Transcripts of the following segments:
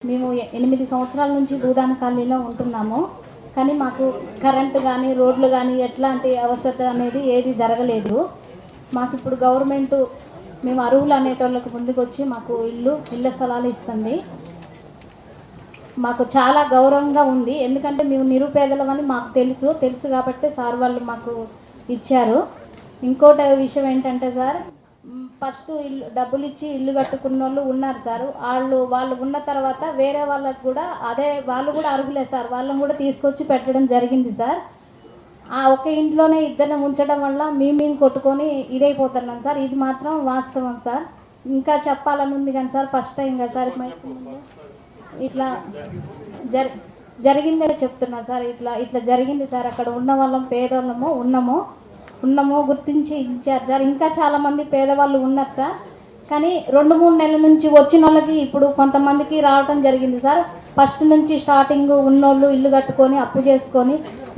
మేము 8 సంవత్సరాల నుంచి భూదాన కాలనీలో ఉంటున్నాము. కానీ మాకు కరెంటు కానీ రోడ్లు కానీ ఎట్లాంటి అవసరం అనేది ఏది జరగలేదు. మాకు ఇప్పుడు గవర్నమెంట్ మేము అర్హులు అనేటోళ్ళకు ముందుకు వచ్చి మాకు ఇళ్ళ స్థలాలు ఇస్తుంది. మాకు చాలా గౌరవంగా ఉంది. ఎందుకంటే మేము నిరుపేదలమని మాకు తెలుసు కాబట్టి సార్ వాళ్ళు మాకు ఇచ్చారు. ఇంకోటి విషయం ఏంటంటే సార్, ఫస్ట్ డబ్బులు ఇచ్చి ఇల్లు కట్టుకున్న వాళ్ళు ఉన్నారు సార్. వాళ్ళు ఉన్న తర్వాత వేరే వాళ్ళకు కూడా వాళ్ళు కూడా అర్హులే సార్. వాళ్ళని కూడా తీసుకొచ్చి పెట్టడం జరిగింది సార్. ఆ ఒక ఇంట్లోనే ఇద్దరిని ఉంచడం వల్ల మేము కొట్టుకొని ఇదైపోతున్నాం సార్. ఇది మాత్రం వాస్తవం సార్. ఇంకా చెప్పాలని ఉంది కానీ సార్, ఫస్ట్ టైం కదా సార్ ఇట్లా జరిగిందని చెప్తున్నా సార్. ఇట్లా జరిగింది సార్. అక్కడ ఉన్న వాళ్ళం పేదవాళ్ళము ఉన్నాము గుర్తించి ఇచ్చారు సార్. ఇంకా చాలామంది పేదవాళ్ళు ఉన్నారు సార్. కానీ 2-3 నెలల నుంచి వచ్చిన వాళ్ళకి ఇప్పుడు కొంతమందికి రావటం జరిగింది సార్. ఫస్ట్ నుంచి స్టార్టింగ్ ఉన్నోళ్ళు ఇల్లు కట్టుకొని అప్పు చేసుకొని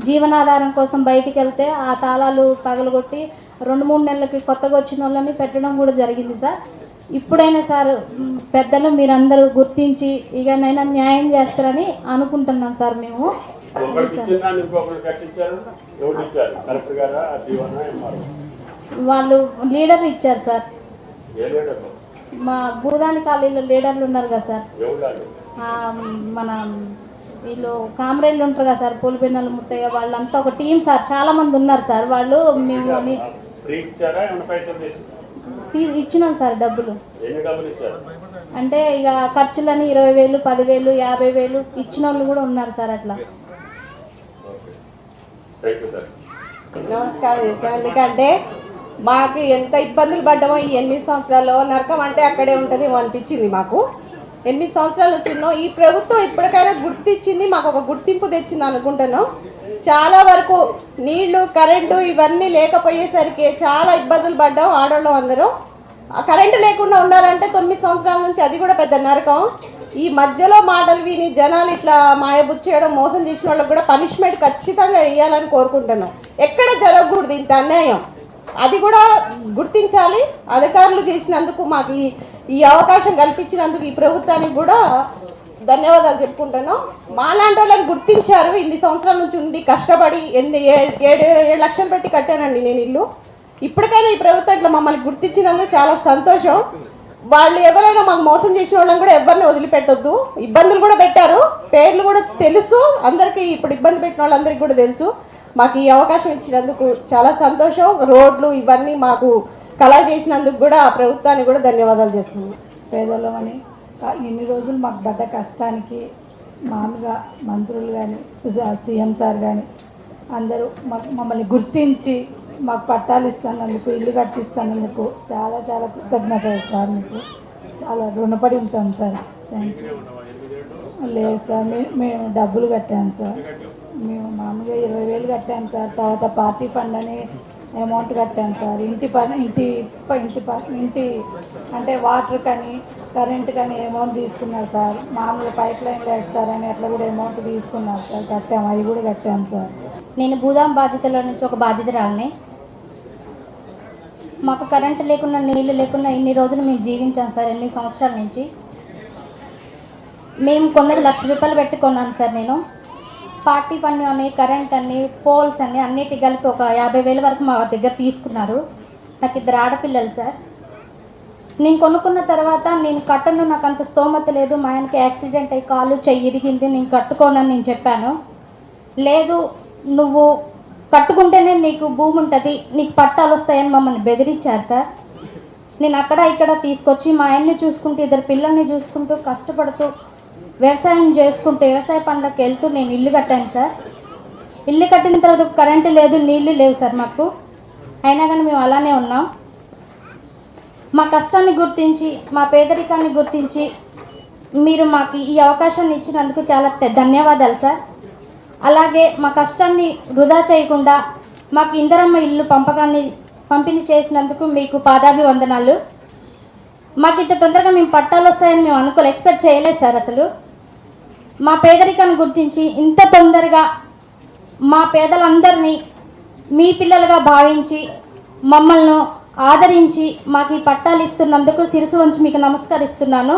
జీవనాధారం కోసం బయటికి వెళ్తే ఆ తాళాలు పగలగొట్టి 2-3 నెలలకి కొత్తగా వచ్చిన వాళ్ళని పెట్టడం కూడా జరిగింది సార్. ఇప్పుడైనా సార్ పెద్దలు మీరందరూ గుర్తించి ఇకనైనా న్యాయం చేస్తారని అనుకుంటున్నాం సార్. మేము వాళ్ళు లీడర్ ఇచ్చారు సార్. మా భూదాని కాలనీలో లీడర్లు ఉన్నారు కదా సార్. మన వీళ్ళు కామ్రేడ్లు ఉంటారు కదా సార్, పూలబెన్నెల ముత్తయ్య వాళ్ళంతా ఒక టీం సార్. చాలా మంది ఉన్నారు సార్. వాళ్ళు మేము ఇచ్చినాం సార్ డబ్బులు. అంటే ఇక ఖర్చులని 20,000, 10,000, 50,000 ఇచ్చిన వాళ్ళు కూడా ఉన్నారు సార్. అట్లా నమస్కారం. ఎందుకంటే మాకు ఎంత ఇబ్బందులు పడ్డామో ఈ 8 సంవత్సరాల్లో, నరకం అంటే అక్కడే ఉంటుంది అనిపించింది మాకు. 8 సంవత్సరాలు వచ్చినాం. ఈ ప్రభుత్వం ఇప్పటికైనా గుర్తించింది, మాకు ఒక గుర్తింపు తెచ్చింది అనుకుంటున్నాం. చాలా వరకు నీళ్లు కరెంటు ఇవన్నీ లేకపోయేసరికి చాలా ఇబ్బందులు పడ్డాం ఆడవాళ్ళం అందరూ. కరెంటు లేకుండా ఉండాలంటే 9 సంవత్సరాల నుంచి అది కూడా పెద్ద నరకం. ఈ మధ్యలో మాటలు విని జనాలు ఇట్లా మాయబుచ్చి చేయడం, మోసం చేసిన వాళ్ళకి కూడా పనిష్మెంట్ ఖచ్చితంగా వేయాలని కోరుకుంటున్నాం. ఎక్కడ జరగకూడదు ఇంత అన్యాయం, అది కూడా గుర్తించాలి. అధికారులు చేసినందుకు, మాకు ఈ అవకాశం కల్పించినందుకు ఈ ప్రభుత్వానికి కూడా ధన్యవాదాలు చెప్పుకుంటున్నాం. మాలాంటి వాళ్ళని గుర్తించారు. 8 సంవత్సరాల నుంచి ఉండి కష్టపడి 7 లక్షలు పెట్టి కట్టానండి నేను ఇల్లు. ఇప్పటికైనా ఈ ప్రభుత్వం ఇట్లా మమ్మల్ని గుర్తించినందుకు చాలా సంతోషం. వాళ్ళు ఎవరైనా మాకు మోసం చేసిన వాళ్ళని కూడా ఎవరిని వదిలిపెట్టొద్దు. ఇబ్బందులు కూడా పెట్టారు, పేర్లు కూడా తెలుసు అందరికీ. ఇప్పుడు ఇబ్బంది పెట్టిన వాళ్ళందరికీ కూడా తెలుసు. మాకు ఈ అవకాశం ఇచ్చినందుకు చాలా సంతోషం. రోడ్లు ఇవన్నీ మాకు కళ చేసినందుకు కూడా ఆ ప్రభుత్వానికి కూడా ధన్యవాదాలు చేస్తున్నాం. పేదలమని ఇన్ని రోజులు మాకు పడ్డ కష్టానికి మామూలుగా మంత్రులు కానీ సీఎం సార్ కానీ అందరూ మమ్మల్ని గుర్తించి మాకు పట్టాలు ఇస్తున్నందుకు, ఇల్లు కట్టిస్తున్నందుకు చాలా చాలా కృతజ్ఞతలు సార్. మీకు చాలా రుణపడి ఉంటాం సార్. Thank you. లేదు సార్, మేము డబ్బులు కట్టాము సార్. మేము మామూలుగా 20,000 కట్టాము సార్. తర్వాత పార్టీ ఫండ్ అని అమౌంట్ కట్టాను సార్. ఇంటి అంటే వాటర్ కానీ కరెంట్ కానీ అమౌంట్ తీసుకున్నారు సార్. మామూలుగా పైప్ లైన్లు వేస్తారని అట్లా కూడా అమౌంట్ తీసుకున్నారు సార్. కట్టాము, అవి కూడా కట్టాము సార్. నేను భూదాం బాధితుల నుంచి ఒక బాధితురాలని. మాకు కరెంటు లేకుండా, నీళ్ళు లేకుండా ఇన్ని రోజులు మేము జీవించాం సార్. 8 సంవత్సరాల నుంచి మేము కొన్నది ₹1,00,000 పెట్టి కొన్నాను సార్. నేను పార్టీ ఫండ్ అని, కరెంట్ అని, పోల్స్ అని అన్నిటి కలిపి ఒక 50,000 వరకు మా దగ్గర తీసుకున్నారు. నాకు 2 ఆడపిల్లలు సార్. నేను కొనుక్కున్న తర్వాత నేను కట్టను, నాకు అంత స్తోమత లేదు, మా ఆయనకి యాక్సిడెంట్ అయ్యి కాలు చెయ్యి ఇరిగింది, నేను కట్టుకోనని నేను చెప్పాను. లేదు, నువ్వు కట్టుకుంటేనే నీకు భూమి ఉంటుంది, నీకు పట్టాలు వస్తాయని మమ్మల్ని బెదిరించారు సార్. నేను అక్కడ ఇక్కడ తీసుకొచ్చి మా ఆయన్ని చూసుకుంటూ, 2 పిల్లల్ని చూసుకుంటూ, కష్టపడుతూ వ్యవసాయం చేసుకుంటూ, వ్యవసాయ పనులకు వెళ్తూ నేను ఇల్లు కట్టాను సార్. ఇల్లు కట్టిన తర్వాత కరెంటు లేదు, నీళ్లు లేవు సార్ మాకు. అయినా కానీ మేము అలానే ఉన్నాం. మా కష్టాన్ని గుర్తించి, మా పేదరికాన్ని గుర్తించి మీరు మాకు ఈ అవకాశాన్ని ఇచ్చినందుకు చాలా ధన్యవాదాలు సార్. అలాగే మా కష్టాన్ని వృధా చేయకుండా మాకు ఇందిరమ్మ ఇల్లు పంపిణీ చేసినందుకు మీకు పాదాభివందనాలు. మాకు ఇంత తొందరగా మేము పట్టాలు వస్తాయని మేము ఎక్స్పెక్ట్ చేయలేదు సార్. అసలు మా పేదరికాన్ని గుర్తించి ఇంత తొందరగా మా పేదలందరినీ మీ పిల్లలుగా భావించి మమ్మల్ని ఆదరించి మాకు ఈ పట్టాలు ఇస్తున్నందుకు శిరసు వంచి మీకు నమస్కరిస్తున్నాను.